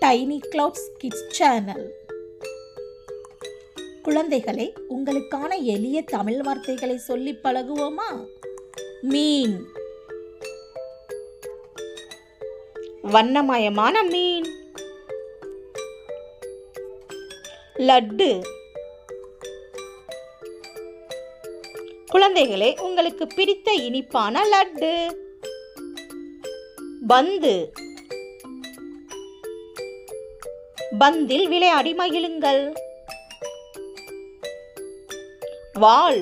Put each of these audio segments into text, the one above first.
Tiny clouds kids channel. குழந்தைகளே, உங்களுக்கான எளிய தமிழ் வார்த்தைகளை சொல்லி பழகுவோமா? மீன், வண்ணமயமான மீன். லட்டு. குழந்தைகளே, உங்களுக்கு பிடித்த இனிப்பான லட்டு. பந்து, பந்தில் விளையாடி மகிழுங்கள். வாள்,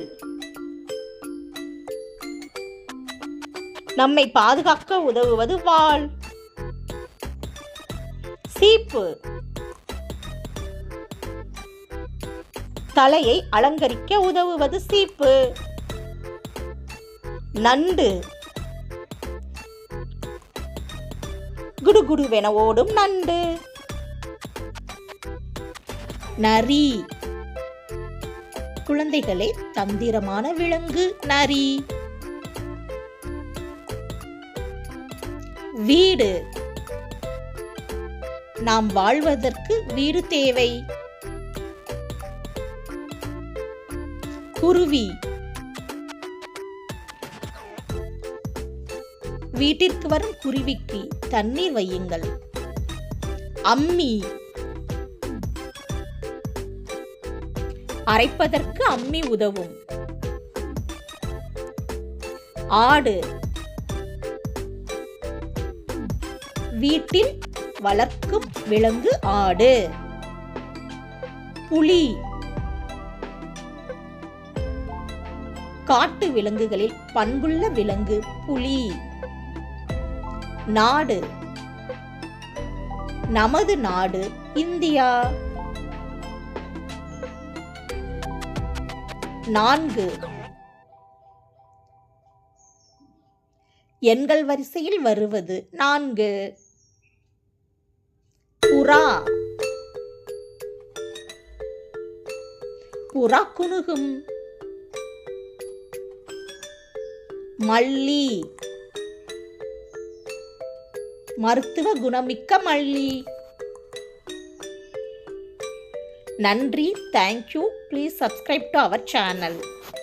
நம்மை பாதுகாக்க உதவுவது வாள். சீப்பு, தலையை அலங்கரிக்க உதவுவது சீப்பு. நண்டு, குடுகுடுவென ஓடும் நண்டு. நரி. குழந்தைகளே, தந்திரமான விலங்கு நரி. வீடு, நாம் வாழ்வதற்கு வீடு தேவை. குருவி, வீட்டிற்கு வரும் குருவிக்கு தண்ணீர் வையுங்கள். அம்மி, அரைப்பதற்கு அம்மி உதவும். ஆடு, வீட்டில் வளர்க்கும் விலங்கு ஆடு. புலி, காட்டு விலங்குகளில் பண்புள்ள விலங்கு புலி. நாடு, நமது நாடு இந்தியா. 4, எண்கள் வரிசையில் வருவது 4. புறா, புறா குணுகும். மல்லி, மருத்துவ குணமிக்க மல்லி. நன்றி. Thank you. Please subscribe to our channel.